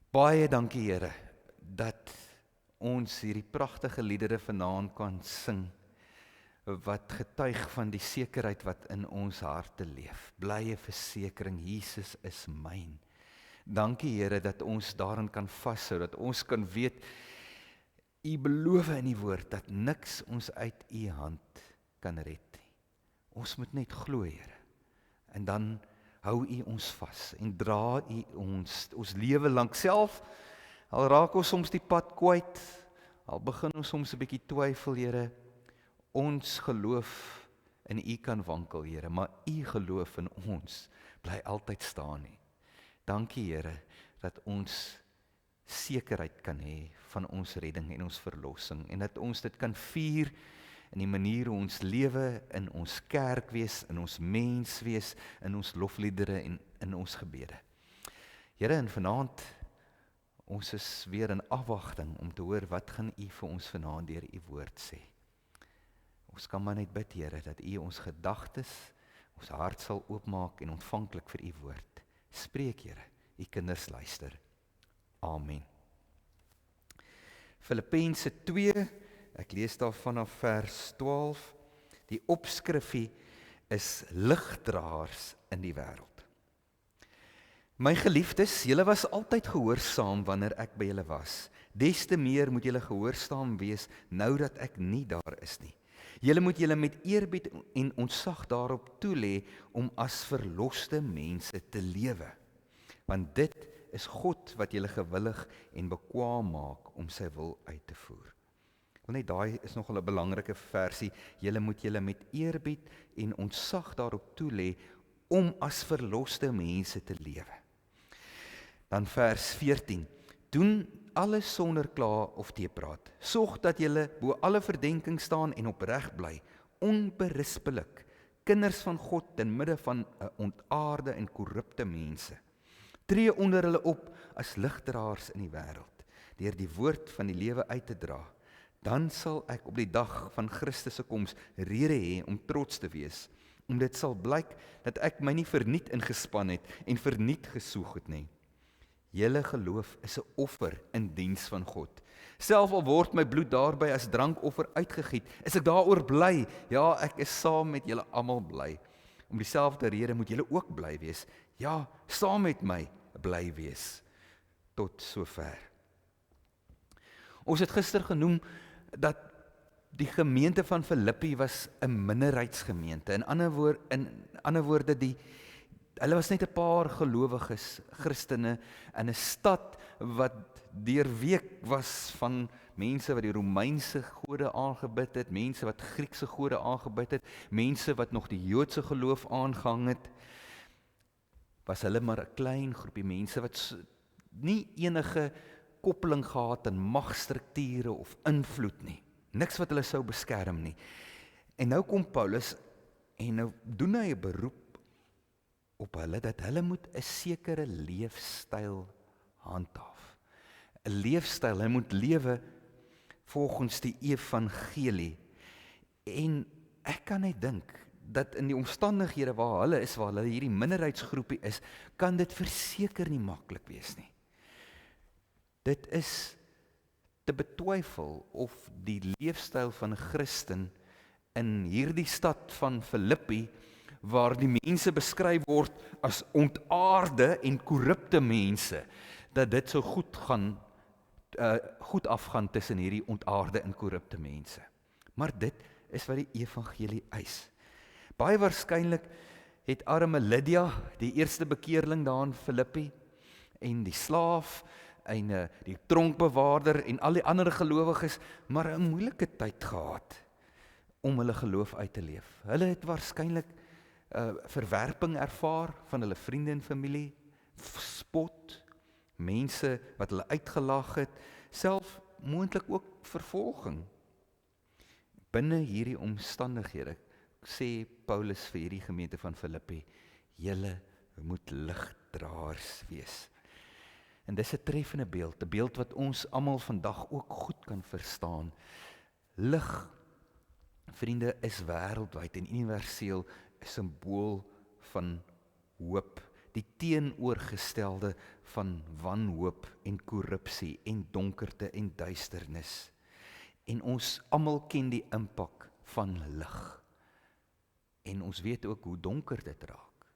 Baie dankie Here, dat ons hierdie pragtige liedere vanaand kan sing, wat getuig van die sekerheid wat in ons harte leef. Blye versekering, Jesus is myn. Dankie Here, dat ons daarin kan vashou, dat ons kan weet, U beloof in die woord, dat niks ons uit U hand kan red nie. Ons moet net glo Here, en dan hou U ons vas, en dra U ons lewe lank self, al raak ons soms die pad kwyt, al begin ons soms 'n bietjie twyfel Here, ons geloof in U kan wankel Here, maar U geloof in ons bly altyd staan nie. Dankie Here, dat ons sekerheid kan hê van ons redding en ons verlossing, en dat ons dit kan vier in die manier hoe ons lewe, in ons kerk wees, in ons mens wees, in ons lofliedere en in ons gebede. Here, en vanaand, ons is weer in afwagting om te hoor wat gaan U vir ons vanaand deur U woord sê. Ons kan maar net bid Here, dat U ons gedagtes, ons hart sal oopmaak en ontvanklik vir U woord. Spreek Here, U kinders luister. Amen. Filippense 2, ek lees daar vanaf vers 12, die opskrifie is ligdraers in die wêreld. My geliefdes, julle was altyd gehoorsaam wanneer ek by julle was. Des te meer moet julle gehoorsaam wees nou dat ek nie daar is nie. Julle moet julle met eerbied en ontzag daarop toelê om as verloste mense te lewe. Want dit is God wat julle gewillig en bekwaam maak om sy wil uit te voer. Net daai is nogal 'n belangrike versie. Julle moet julle met eerbied en ontzag daarop toelê om as verloste mense te lewe. Dan vers 14. Doen alles sonder kla of teepraat. Sorg dat julle bo alle verdenking staan en opreg bly, onberispelik, kinders van God ten midde van 'n ontaarde en korrupte mense. Tree onder hulle op as ligdraers in die wêreld, deur die woord van die lewe uit te dra. Dan sal ek op die dag van Christus se koms rede hê om trots te wees, om dit sal blyk dat ek my nie verniet ingespan het en verniet gesoeg het nie. Julle geloof is 'n offer in diens van God. Self al word my bloed daarby as drankoffer uitgegiet, is ek daaroor bly. Ja, ek is saam met julle almal bly. Om dieselfde rede moet julle ook bly wees. Ja, saam met my bly wees. Tot sover. Ons het gister genoem dat die gemeente van Filippi was 'n minderheidsgemeente. In ander woorde, hulle was net 'n paar gelowiges, Christene, in 'n stad wat deurweek was van mense wat die Romeinse gode aangebid het, mense wat Griekse gode aangebid het, mense wat nog die Joodse geloof aangehang het. Was hulle maar 'n klein groepie mense wat nie enige koppeling gehad aan magstrukture of invloed nie. Niks wat hulle sou beskerm nie. En nou kom Paulus en nou doen hy 'n beroep op hulle dat hulle moet 'n sekere leefstyl handhaaf. 'n Leefstyl, hulle moet lewe volgens die evangelie. En ek kan net dink dat in die omstandighede waar hulle hierdie minderheidsgroepie is, kan dit verseker nie maklik wees nie. Dit is te betwyfel of die leefstyl van 'n Christen in hierdie stad van Filippi, waar die mense beskryf word as ontaarde en korrupte mense, dat dit so goed afgaan tussen hierdie ontaarde en korrupte mense. Maar dit is wat die evangelie eis. Baie waarskynlik het arme Lydia, die eerste bekeerling daar in Filippi, en die slaaf, en die tronkbewaarder en al die ander gelowiges, maar 'n moeilike tyd gehad om hulle geloof uit te leef. Hulle het waarskynlik verwerping ervaar van hulle vriende en familie, spot, mense wat hulle uitgelag het, self moontlik ook vervolging. Binne hierdie omstandighede sê Paulus vir hierdie gemeente van Filippi, julle moet ligdraers wees. En dis 'n treffende beeld, 'n beeld wat ons almal vandag ook goed kan verstaan. Lig, vriende, is wêreldwyd en universeel 'n simbool van hoop. die teenoorgestelde van wanhoop en korrupsie en donkerte en duisternis. En ons almal ken die impak van lig. En ons weet ook hoe donker dit raak.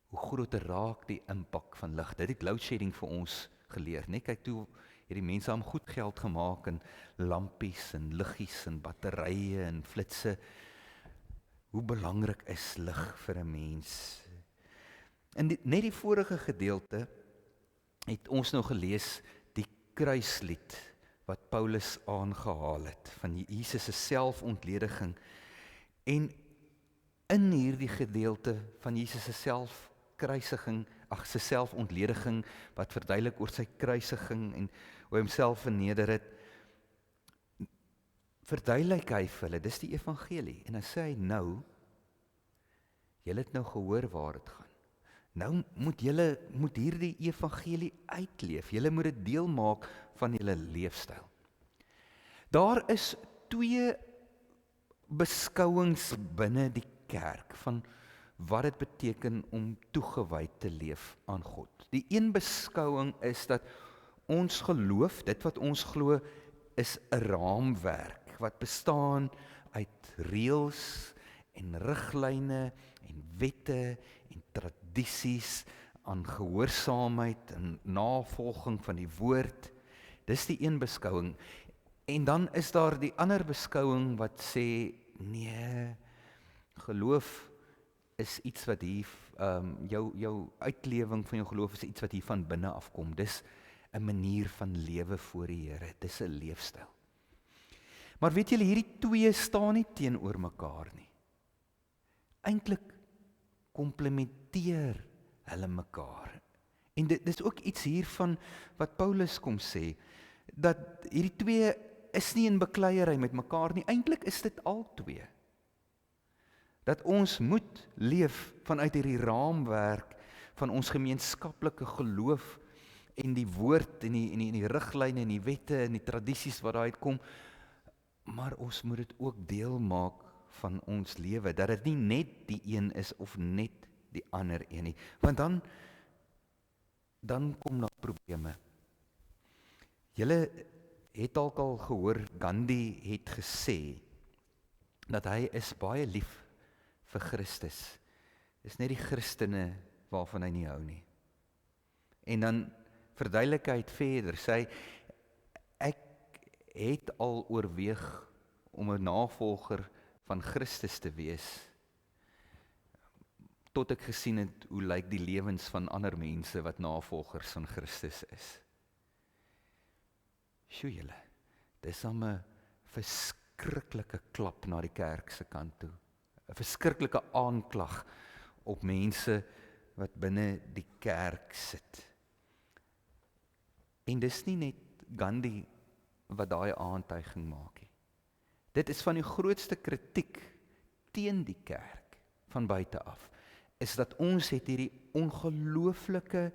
Hoe groter raak die impak van lig. Dit het load shedding vir ons geleer. Net kyk toe hierdie mense aan goed geld gemaak en lampies en liggies en batterye en flitse. Hoe belangrik is lig vir 'n mens? In net die vorige gedeelte het ons nou gelees die kruislied wat Paulus aangehaal het van Jesus se selfontlediging. En in hierdie gedeelte van Jesus se selfkruisiging, sy selfontlediging wat verduidelik oor sy kruisiging en hoe hy homself verneder het, verduidelik hy vir hulle, dis die evangelie. En dan sê hy nou, julle het nou gehoor waar dit gaan. Nou moet hierdie evangelie uitleef. Julle moet dit deel maak van julle leefstyl. Daar is 2 beskouings binne die kerk van wat dit beteken om toegewy te leef aan God. Die een beskouing is dat ons geloof, dit wat ons glo, is 'n raamwerk wat bestaan uit reëls en riglyne en wette en tradisies aan gehoorsaamheid en navolging van die woord. Dis die een beskouing. En dan is daar die ander beskouing wat sê, nee, geloof is iets wat hier, jou uitlewing van jou geloof is iets wat hier van binne afkom. Dis 'n manier van lewe voor die Here. Dis 'n leefstyl. Maar weet julle, hierdie 2 staan nie teenoor mekaar nie. Eintlik komplementeer hulle mekaar. En dit is ook iets hiervan wat Paulus kom sê, dat hierdie 2 is nie in bekleierery met mekaar nie. Eintlik is dit al 2. Dat ons moet leef vanuit hierdie raamwerk van ons gemeenskaplike geloof en die woord en die riglyne en die wette en die tradisies wat daaruit kom, maar ons moet dit ook deel maak van ons lewe, dat dit nie net die een is of net die ander een nie, want dan kom daar probleme. Julle het al gehoor, Gandhi het gesê, dat hy is baie lief vir Christus. Dis net die Christene waarvan hy nie hou nie. En dan verduidelik hy het verder, sê ek het al oorweeg om 'n navolger van Christus te wees, tot ek gesien het hoe lyk die lewens van ander mense wat navolgers van Christus is. Sjoe julle, dis 'n verskriklike klap na die kerk se kant toe. 'n Verskriklike aanklag op mense wat binne die kerk sit. En dis nie net Gandhi wat daai aantuiging maak nie. Dit is van die grootste kritiek teen die kerk van buite af, is dat ons het hierdie ongelooflike,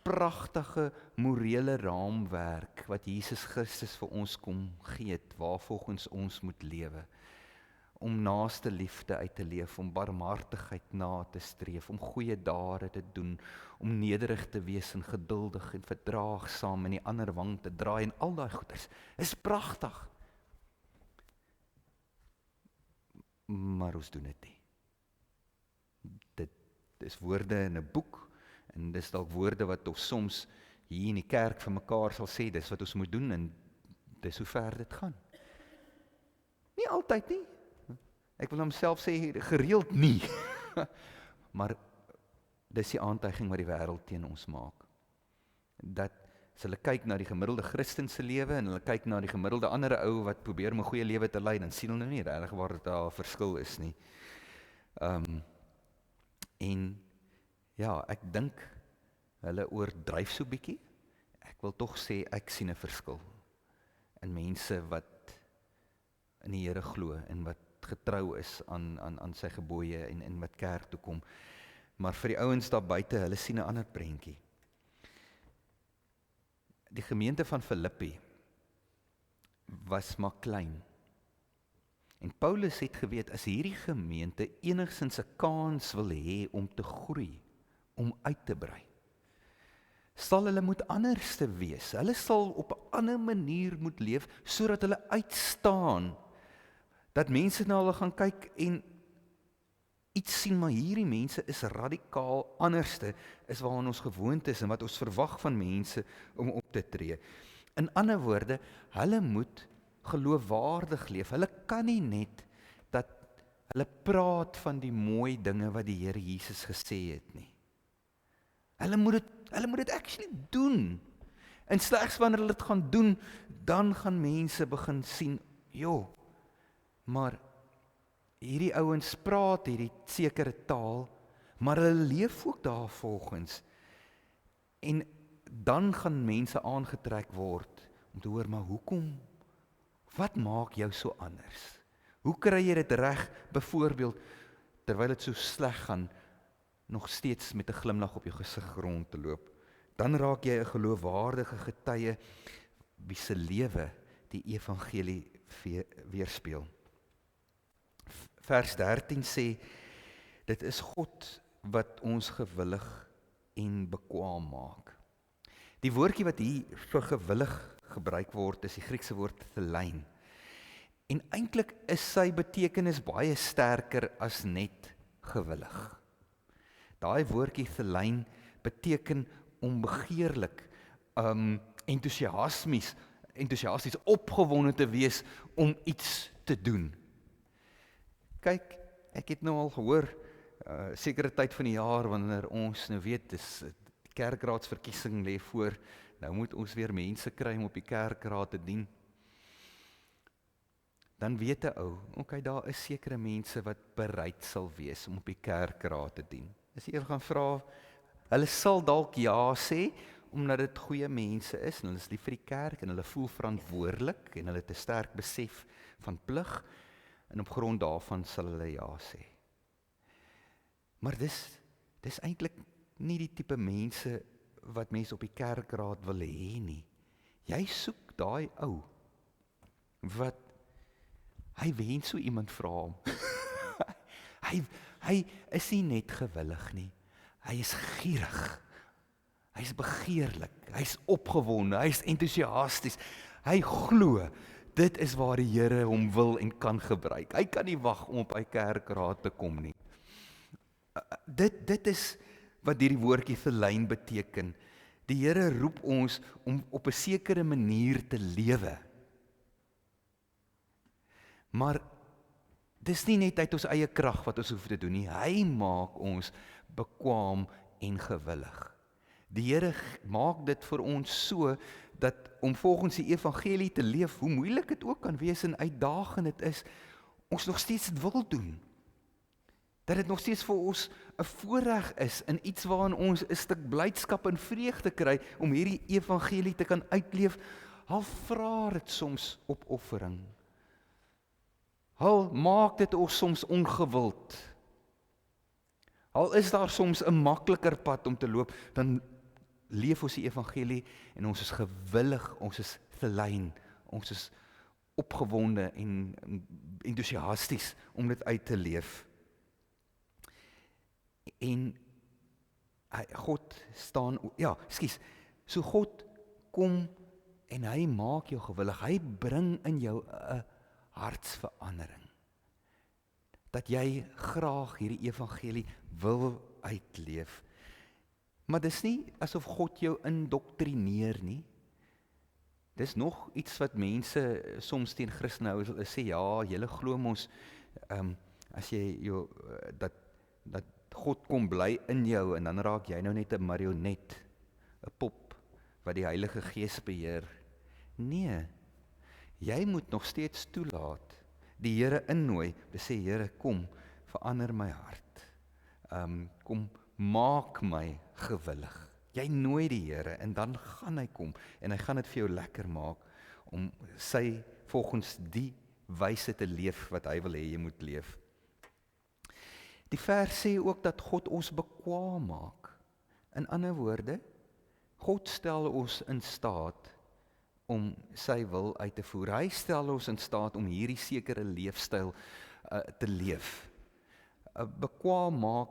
pragtige morele raamwerk wat Jesus Christus vir ons kom gee het, waarvolgens ons moet lewe. Om naaste liefde uit te leef, om barmhartigheid na te streef, om goeie dade te doen, om nederig te wees en geduldig en verdraagsaam en die ander wang te draai en al daai goeders. Is pragtig. Maar ons doen dit nie. Dit is woorde in 'n boek en dis dalk woorde wat ons soms hier in die kerk vir mekaar sal sê, dis wat ons moet doen en dis hoe ver dit gaan. Nie altyd nie. Ek wil homself sê gereeld nie. Maar dis die aantuiging wat die wêreld teen ons maak. Dat as hulle kyk na die gemiddelde Christen se lewe en hulle kyk na die gemiddelde ander ou wat probeer om 'n goeie lewe te lei, dan sien hulle nie regtig waar daar 'n verskil is nie. En ja, ek dink hulle oordryf so bietjie. Ek wil tog sê ek sien 'n verskil in mense wat in die Here glo en wat getrou is aan sy gebooie en wat kerk toe kom. Maar vir die ouens daar buite, hulle sien 'n ander prentjie. Die gemeente van Filippi was maar klein. En Paulus het geweet, as hierdie gemeente enigstens 'n kans wil hê om te groei, om uit te brei. Sal hulle moet anders te wees. Hulle sal op 'n ander manier moet leef, sodat hulle uitstaan. Dat mense na hulle gaan kyk en iets sien, maar hierdie mense is radikaal anderste, is waaraan ons gewoond is en wat ons verwag van mense om op te tree. In ander woorde, hulle moet geloofwaardig leef. Hulle kan nie net dat hulle praat van die mooi dinge wat die Here Jesus gesê het nie. Hulle moet dit actually doen. En slegs wanneer hulle dit gaan doen, dan gaan mense begin sien, maar hierdie ouens praat hierdie sekere taal, maar hulle leef ook daarvolgens. En dan gaan mense aangetrek word om te hoor, maar hoekom? Wat maak jou so anders? Hoe kry jy dit reg, byvoorbeeld, terwyl dit so sleg gaan, nog steeds met 'n glimlag op jou gesig rond te loop? Dan raak jy 'n geloofwaardige getuie wie se lewe die evangelie weerspieël. Vers 13 sê, dit is God wat ons gewillig en bekwaam maak. Die woordjie wat hier vir gewillig gebruik word, is die Griekse woord thelein. En eintlik is sy betekenis baie sterker as net gewillig. Daai woordjie thelein beteken om begeerlik, entoesiasties, opgewonde te wees om iets te doen. Kyk, ek het nou al gehoor, sekere tyd van die jaar, wanneer ons nou weet, dis kerkraadsverkiesing lê voor, nou moet ons weer mense kry om op die kerkraad te dien. Dan weet 'n ou, daar is sekere mense wat bereid sal wees om op die kerkraad te dien. As jy gaan vra, hulle sal dalk ja sê, omdat dit goeie mense is, en hulle is lief vir die kerk, en hulle voel verantwoordelik, en hulle het 'n sterk besef van plig, en op grond daarvan sal hulle ja sê. Maar dis eintlik nie die tipe mense wat mense op die kerkraad wil hê nie. Jy soek daai ou wat hy wens so iemand vra hom. hy is nie net gewillig nie. Hy is gierig. Hy is begeerlik. Hy is opgewonde. Hy is entoesiasties. Hy glo. Dit is waar die Here hom wil en kan gebruik. Hy kan nie wag om op hy kerkraad te kom nie. Dit is wat hierdie woordjie thelein beteken. Die Here roep ons om op 'n sekere manier te lewe. Maar dis nie net uit ons eie krag wat ons hoef te doen nie. Hy maak ons bekwaam en gewillig. Die Here maak dit vir ons so, dat om volgens die evangelie te leef, hoe moeilik dit ook kan wees en uitdagend dit is, ons nog steeds dit wil doen. Dat dit nog steeds vir ons 'n voorreg is, in iets waarin ons 'n stuk blydskap en vreugde kry, om hierdie evangelie te kan uitleef, al vra dit soms opoffering. Al maak dit ons soms ongewild. Al is daar soms 'n makliker pad om te loop, dan leef ons die evangelie en ons is gewillig, ons is thelein, ons is opgewonde en entoesiasties om dit uit te leef. En God staan, so God kom en hy maak jou gewillig, hy bring in jou 'n hartsverandering, dat jy graag hierdie evangelie wil uitleef. Maar dis nie asof God jou indoktrineer nie. Dis nog iets wat mense soms teen Christene hou, sê, ja, julle glo mos, as jy jou, dat God kom bly in jou, en dan raak jy nou net 'n marionet, 'n pop, wat die Heilige Gees beheer. Nee, jy moet nog steeds toelaat, die Here innooi, te sê, Here, kom, verander my hart. Kom, maak my gewillig. Jy nooi die Here, en dan gaan hy kom, en hy gaan dit vir jou lekker maak, om volgens die wyse te leef, wat hy wil hê jy moet leef. Die vers sê ook dat God ons bekwaam maak. In ander woorde, God stel ons in staat om sy wil uit te voer. Hy stel ons in staat om hierdie sekere leefstyl te leef. Bekwaam maak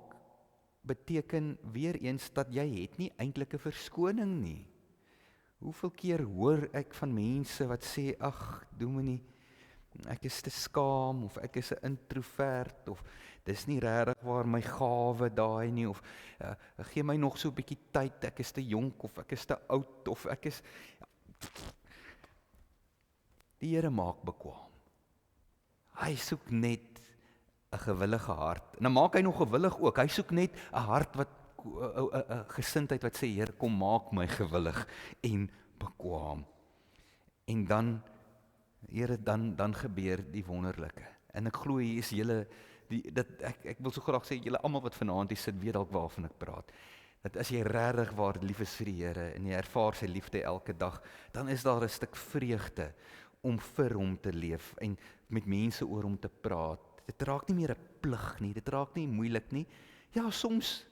beteken weer eens dat jy het nie eintlik 'n verskoning nie. Hoeveel keer hoor ek van mense wat sê, ag, Dominee, ek is te skaam, of ek is 'n introvert, of dis nie regtig waar my gawe daai nie, of gee my nog so 'n bietjie tyd, ek is te jonk, of ek is te oud, of ek is... Die Here maak bekwam. Hy soek net 'n gewillige hart. En dan maak hy nog gewillig ook. Hy soek net 'n hart wat 'n gesindheid wat sê, Here, kom maak my gewillig en bekwam. En dan, Here, dan gebeur die wonderlike. En ek glo hier is julle ek wil so graag sê julle almal wat vanaand hier sit, weet dalk waarvan ek praat. Dat as jy regtig waar lief is vir die Here en jy ervaar sy liefde elke dag, dan is daar 'n stuk vreugde om vir hom te leef en met mense oor hom te praat. Dit raak nie meer 'n plig nie, dit raak nie moeilik nie. Ja, soms,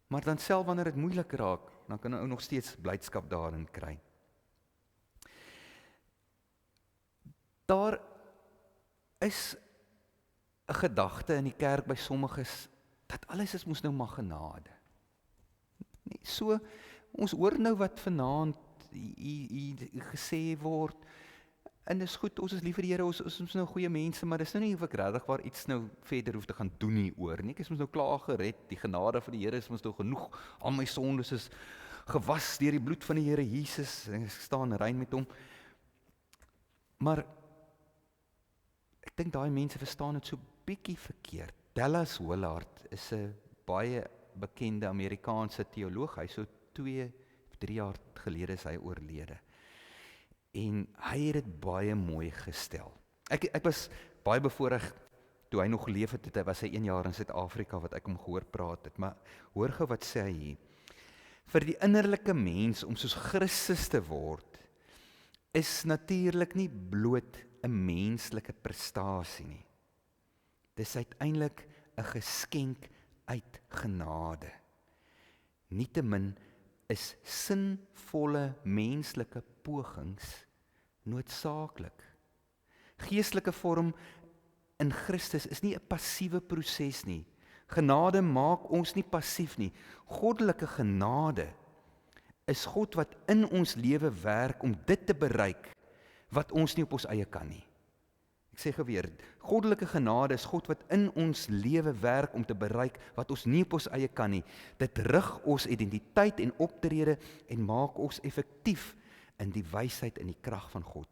maar dan self wanneer dit moeilik raak, dan kan 'n ou nog steeds blydskap daarin kry. Daar is 'n gedagte in die kerk by sommiges, dat alles is mos nou maar genade. Nee, so, ons hoor nou wat vanaand hier gesê word, en dis goed, ons is lief vir die Here, ons is nou goeie mense, maar dis nou nie of ek regtig waar iets nou verder hoef te gaan doen nie oor nie. Ek is mos nou klaar gered, die genade van die Here is mos nou genoeg, al my sondes is gewas deur die bloed van die Here Jesus, en ek staan rein met hom. Maar ek dink daai mense verstaan dit so bietjie verkeerd. Dallas Willard is 'n baie bekende Amerikaanse teoloog, hy so 2-3 jaar gelede is hy oorlede. En hy het dit baie mooi gestel. Ek was baie bevoorreg, toe hy nog geleef het, was hy 1 jaar in Suid-Afrika wat ek hom gehoor praat het, maar hoor gou wat sê hy hier. Vir die innerlike mens om soos Christus te word, is natuurlik nie bloot 'n menslike prestasie nie. Dis uiteindelik 'n geskenk uit genade. Nietemin is sinvolle menslike pogings noodsaaklik. Geestelike vorm in Christus is nie 'n passiewe proses nie. Genade maak ons nie passief nie. Goddelike genade is God wat in ons lewe werk om dit te bereik wat ons nie op ons eie kan nie. Ek sê geweer, goddelike genade is God wat in ons lewe werk om te bereik wat ons nie op ons eie kan nie. Dit rig ons identiteit en optrede en maak ons effektief in die wysheid en die krag van God.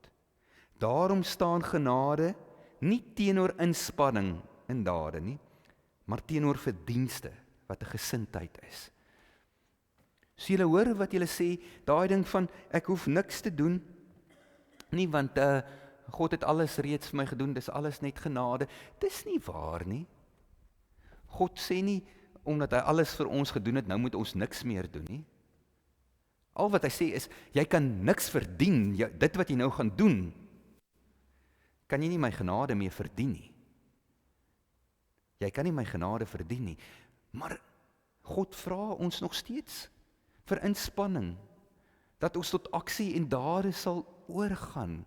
Daarom staan genade nie teenoor inspanning in dade nie, maar teenoor verdienste wat 'n gesindheid is. So julle hoor wat julle sê, daai ding van ek hoef niks te doen nie, want God het alles reeds vir my gedoen, dis alles net genade. Dis nie waar nie. God sê nie, omdat hy alles vir ons gedoen het, nou moet ons niks meer doen nie. Al wat hy sê is, jy kan niks verdien, dit wat jy nou gaan doen, kan jy nie my genade meer verdien nie. Jy kan nie my genade verdien nie, maar God vra ons nog steeds vir inspanning, dat ons tot aksie en dade sal oorgaan.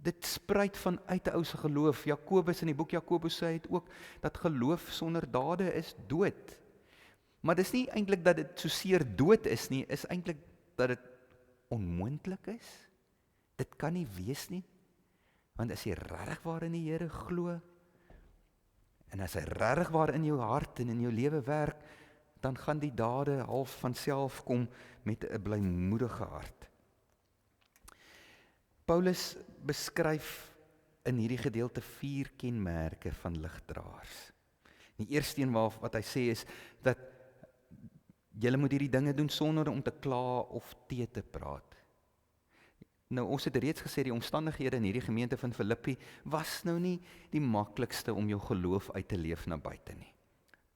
Dit spruit van uit 'n ou se geloof. Jakobus in die boek Jakobus sê het ook dat geloof sonder dade is dood. Maar dis nie eintlik dat dit so seer dood is nie, is eintlik dat dit onmoontlik is. Dit kan nie wees nie. Want as jy regtig waar in die Here glo, en as hy regtig waar in jou hart en in jou lewe werk, dan gaan die dade half van self kom met 'n blymoedige hart. Paulus beskryf in hierdie gedeelte 4 kenmerke van ligdraers. Die eerste een wat hy sê is dat julle moet hierdie dinge doen sonder om te kla of te praat. Nou, ons het reeds gesê, die omstandighede in hierdie gemeente van Filippi was nou nie die maklikste om jou geloof uit te leef na buite nie.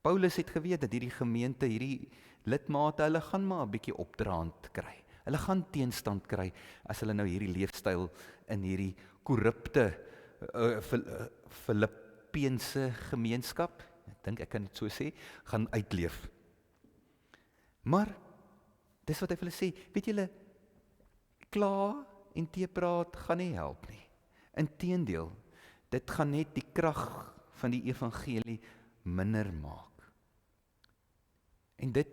Paulus het geweet dat hierdie gemeente, hierdie lidmate, hulle gaan maar 'n bietjie opdraand kry. Hulle gaan teenstand kry as hulle nou hierdie leefstyl in hierdie korrupte Filippeense gemeenskap, ek dink ek kan dit so sê, gaan uitleef. Maar dis wat hy vir hulle sê, weet julle, kla en teepraat gaan nie help nie. Inteendeel, dit gaan net die krag van die evangelie minder maak. En dit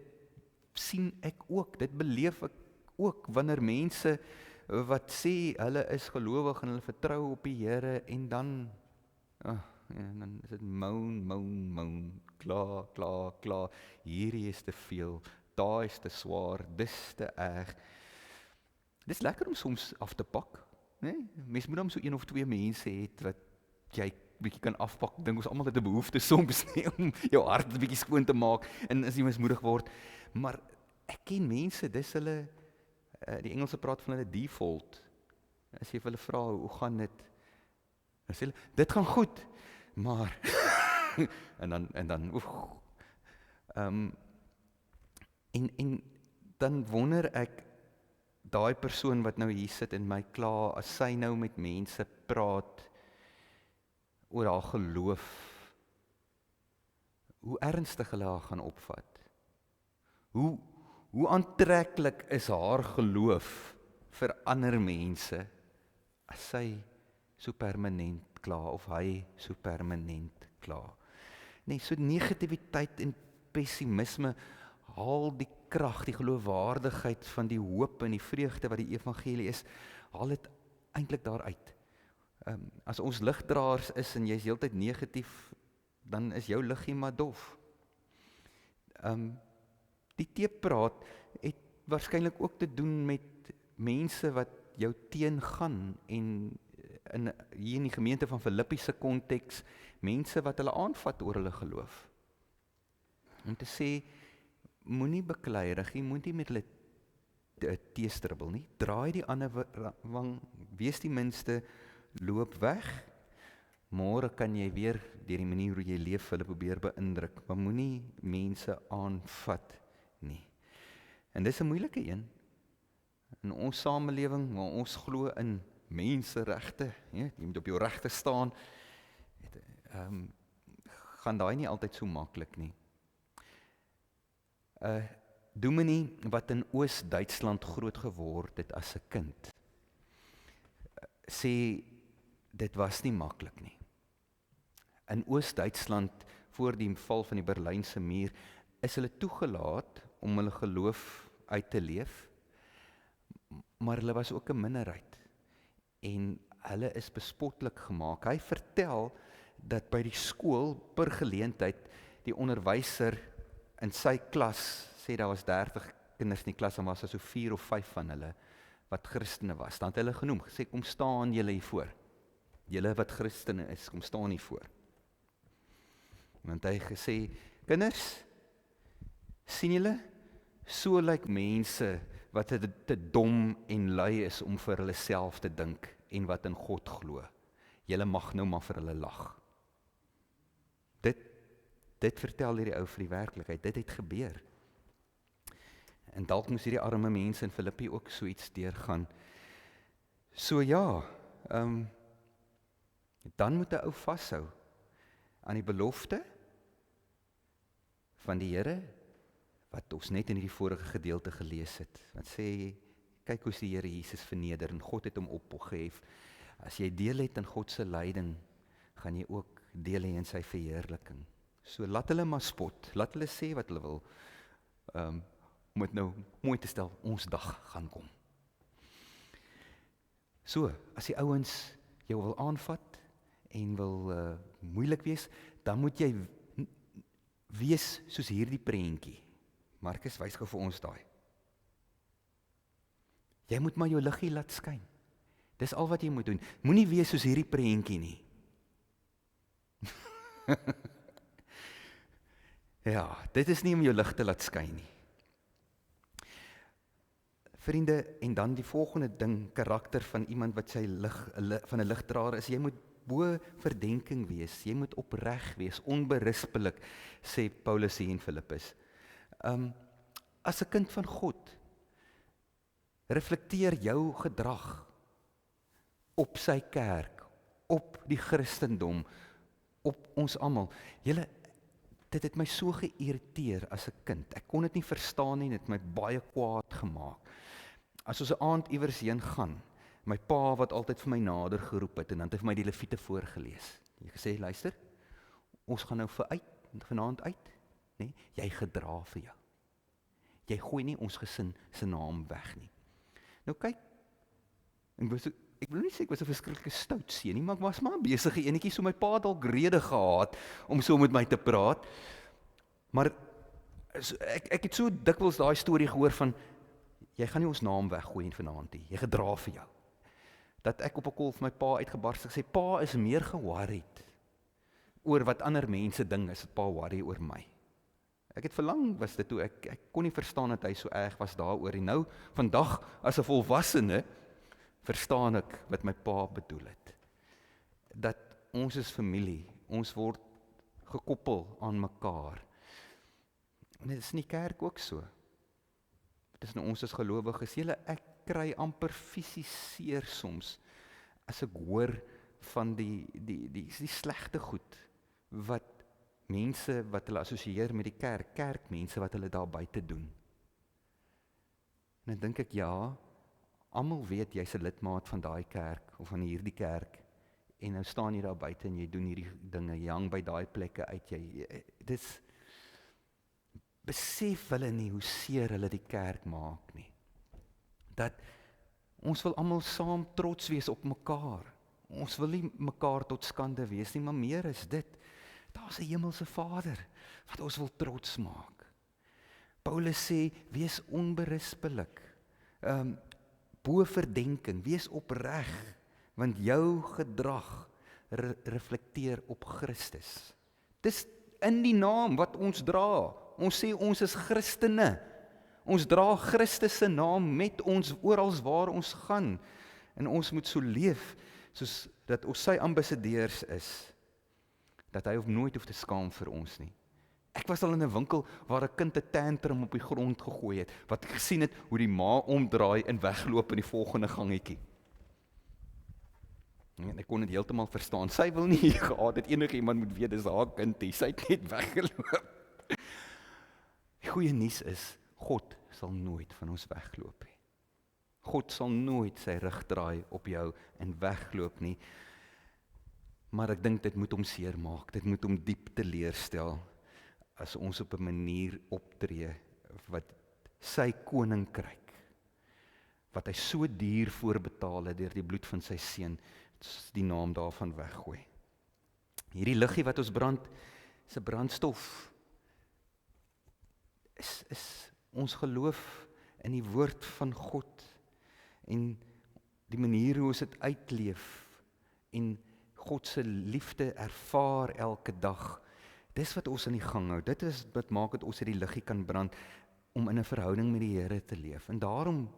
sien ek ook, dit beleef ek ook, wanneer mense wat sê, hulle is gelowig en hulle vertrou op die Here, en dan, dan is dit moan, klaar, hierdie is te veel, daar is te swaar, dis te erg. Dis lekker om soms af te pak, nee? Mens moet dan so 1 of 2 mense het, wat jy bietjie kan afpak. Ek dink ons almal het 'n behoefte soms, nie, om jou hart 'n bietjie skoon te maak, en as jy mismoedig word, maar ek ken mense, dis hulle, die Engelse praat van hulle default. As jy vir hulle vra, hoe gaan dit? Dan sê hulle, dit gaan goed, maar, en dan, en dan wonder ek, daai persoon wat nou hier sit en my kla, as sy nou met mense praat, oor haar geloof, hoe ernstig hulle haar gaan opvat. Hoe aantreklik is haar geloof vir ander mense, as sy so permanent kla, of hy so permanent kla. Nee, so negativiteit en pessimisme haal die krag, die geloofwaardigheid van die hoop en die vreugde wat die evangelie is, haal dit eintlik daaruit. As ons ligdraers is en jy is heeltyd negatief, dan is jou liggie maar dof. Die teepraat het waarskynlik ook te doen met mense wat jou teengaan, en hier in die gemeente van Filippi se konteks, mense wat hulle aanvat oor hulle geloof. Om te sê, moenie bekleierig, jy moet nie met hulle teestribbel nie, draai die ander wang, wees die minste, loop weg, môre kan jy weer, deur die manier hoe jy leef, hulle probeer beïndruk, maar moenie mense aanvat nie. En dis 'n moeilike een, in ons samelewing, waar ons glo in menseregte, jy moet op jou regte staan, gaan daai nie altyd so maklik nie. Dominee wat in Oos-Duitsland groot geword het as 'n kind, sê dit was nie maklik nie. In Oos-Duitsland, voor die val van die Berlynse muur, is hulle toegelaat om hulle geloof uit te leef, maar hulle was ook 'n minderheid, en hulle is bespotlik gemaak. Hy vertel dat by die skool, per geleentheid, die onderwyser in sy klas, sê daar was 30 kinders in die klas, en was daar so 4 of 5 van hulle, wat Christene was. Dan het hulle genoem, gesê, kom staan julle hier voor. Julle wat Christene is, kom staan hier voor. Want hy gesê, kinders, sien julle, so lyk mense wat te dom en lui is om vir hulle self te dink en wat in God glo. Julle mag nou maar vir hulle lag. Dit vertel hierdie ou vir die werklikheid, dit het gebeur. En dalk moes hierdie arme mense in Filippi ook so iets deurgaan. So ja, dan moet 'n ou vashou aan die belofte van die Here, wat ons net in hierdie vorige gedeelte gelees het. Wat sê, kyk hoe die Here Jesus verneder, en God het hom opgehef. As jy deel het in God se lyding, gaan jy ook deel hê in sy verheerliking. So laat hulle maar spot, laat hulle sê wat hulle wil, om het nou mooi te stel, ons dag gaan kom. So, as die ouens jou wil aanvat, en wil moeilik wees, dan moet jy wees soos hierdie prentjie. Markus wys gou vir ons daai. Jy moet maar jou liggie laat skyn. Dis al wat jy moet doen. Moenie wees soos hierdie prentjie nie. Ja, dit is nie om jou lig te laat skyn nie. Vriende, en dan die volgende ding, karakter van iemand wat sy van 'n ligdraer is, jy moet bo verdenking wees, jy moet opreg wees, onberispelik, sê Paulus hier in Filippus. As 'n kind van God, reflekteer jou gedrag op sy kerk, op die Christendom, op ons almal. Dit het my so geïrriteer as 'n kind. Ek kon dit nie verstaan nie, dit het my baie kwaad gemaak. As ons 'n aand iewers heen gaan, my pa wat altyd vir my nader geroep het, en dan het hy vir my die Lewiete voorgeles. Hy gesê, luister, ons gaan nou vanaand uit, nee, jy gedra vir jou. Jy gooi nie ons gesin se naam weg nie. Nou kyk, ek wil nie sê ek was 'n verskriklike stout seun nie, maar ek was maar 'n besige enetjie, so my pa het dalk rede gehad om so met my te praat. Maar ek het so dikwels daai storie gehoor van jy gaan nie ons naam weggooi vanaand nie. Jy gedra vir jou. Dat ek op 'n kol vir my pa uitgebars het gesê, pa is meer geworried oor wat ander mense dink as pa worry oor my. Ek het verlang was dit toe ek kon nie verstaan dat hy so erg was daaroor nie. Nou vandag as 'n volwassene verstaan ek wat my pa bedoel het. Dat ons is familie, ons word gekoppel aan mekaar. En dit is in die kerk ook so. Dit is nou ons as gelowiges, ek kry amper fisies seer soms as ek hoor van die slegte goed wat mense wat hulle assosieer met die kerkmense wat hulle daar buite doen. En dan dink ek, ja, almal weet jy's 'n lidmaat van daai kerk of van hierdie kerk en nou staan jy daar buite en jy doen hierdie dinge, jy hang by daai plekke uit, dis besef hulle nie hoe seer hulle die kerk maak nie. Dat ons wil almal saam trots wees op mekaar. Ons wil nie mekaar tot skande wees nie, maar meer is dit. Daar's 'n hemelse Vader wat ons wil trots maak. Paulus sê, wees onberispelik. Bo verdenking, wees opreg, want jou gedrag reflekteer op Christus. Dis in die naam wat ons dra. Ons sê ons is Christene. Ons dra Christus se naam met ons oral waar ons gaan. En ons moet so leef soos dat ons sy ambassadeurs is. Dat hy nooit hoef te skaam vir ons nie. Ek was al in 'n winkel waar 'n kind 'n tantrum op die grond gegooi het, wat ek gesien het hoe die ma omdraai en wegloop in die volgende gangetjie. En ek kon dit heeltemal verstaan. Sy wil nie gehad het enige iemand moet weet dis haar kind nie. Sy het net weggeloop. Die goeie nuus is, God sal nooit van ons wegloop nie. God sal nooit sy rug draai op jou en wegloop nie. Maar ek dink dit moet hom seermaak, dit moet hom diep teleurstel as ons op 'n manier optree wat sy koninkryk, wat hy so duur voorbetaal het deur die bloed van sy seun, die naam daarvan weggooi. Hierdie liggie wat ons brand, is 'n brandstof. Is ons geloof in die woord van God en die manier hoe ons dit uitleef en God se liefde ervaar elke dag. Dis wat ons in die gang hou. Dit is wat maak dat ons hierdie liggie kan brand om in 'n verhouding met die Here te leef. En daarom,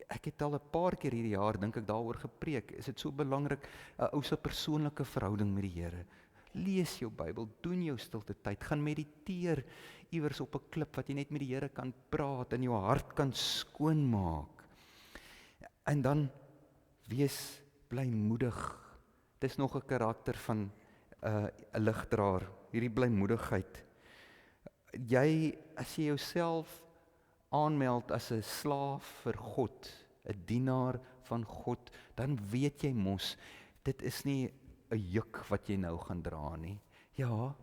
ek het al 'n paar keer hierdie jaar dink ek daaroor gepreek. Is dit so belangrik 'n ou se persoonlike verhouding met die Here. Lees jou Bybel, doen jou stilte tyd, gaan mediteer iewers op 'n klip wat jy net met die Here kan praat en jou hart kan skoonmaak. En dan wees blymoedig. Dis nog 'n karakter van 'n ligdraer, hierdie blymoedigheid. As jy jouself aanmeld as 'n slaaf vir God, 'n dienaar van God, dan weet jy mos, dit is nie 'n juk wat jy nou gaan dra nie. Ja,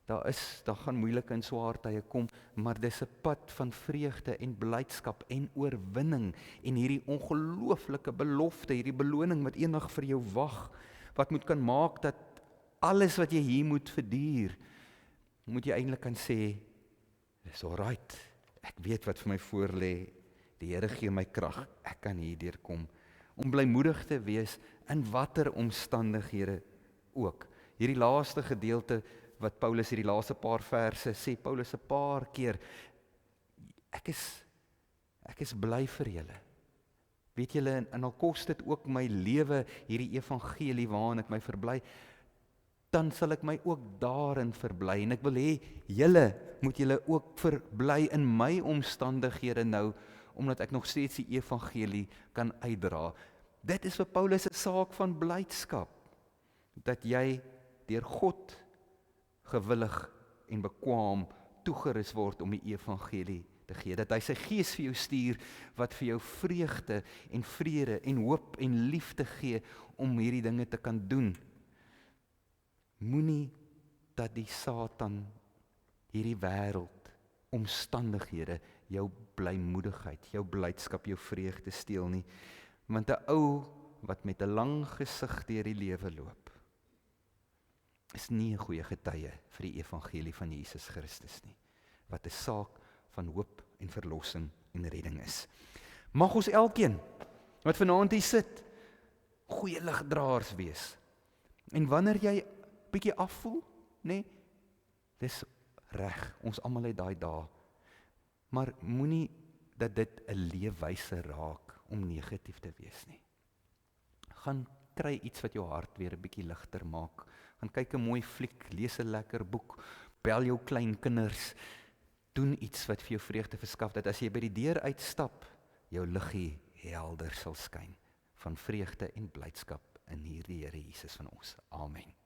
daar gaan moeilike en swaar tye kom, maar dis 'n pad van vreugde en blydskap en oorwinning en hierdie ongelooflike belofte, hierdie beloning wat eendag vir jou wag, wat moet kan maak dat alles wat jy hier moet verduur, moet jy eintlik kan sê, dis alright, ek weet wat vir my voorlê, die Here gee my krag, ek kan hierdeur kom, om blymoedig te wees in watter omstandighede ook. Hierdie laaste gedeelte wat Paulus hierdie laaste paar verse sê, Paulus 'n paar keer, ek is bly vir julle. Weet julle, en al kos dit ook my lewe, hierdie evangelie waarin ek my verbly, dan sal ek my ook daarin verbly, en ek wil hê, julle moet julle ook verbly in my omstandighede nou, omdat ek nog steeds die evangelie kan uitdra. Dit is vir Paulus 'n saak van blydskap, dat jy deur God gewillig en bekwaam toegerus word om die evangelie te gee, dat hy sy gees vir jou stuur, wat vir jou vreugde en vrede en hoop en liefde gee, om hierdie dinge te kan doen. Moenie dat die Satan hierdie wêreld, omstandighede, jou blymoedigheid, jou blydskap, jou vreugde steel nie. Want 'n ou wat met 'n lang gesig deur die lewe loop, is nie 'n goeie getuie vir die evangelie van Jesus Christus nie, wat 'n saak van hoop en verlossing en redding is. Mag ons elkeen wat vanaand hier sit, goeie ligdraers wees. En wanneer jy bietjie afvoel, nê, dis reg, ons almal het daai dae. Maar moenie dat dit 'n leefwyse raak om negatief te wees nie. Gaan kry iets wat jou hart weer 'n bietjie ligter maak. Gaan kyk 'n mooi fliek, lees 'n lekker boek, bel jou kleinkinders, doen iets wat vir jou vreugde verskaf, dat as jy by die deur uitstap, jou liggie helder sal skyn van vreugde en blydskap in hierdie Here Jesus van ons. Amen.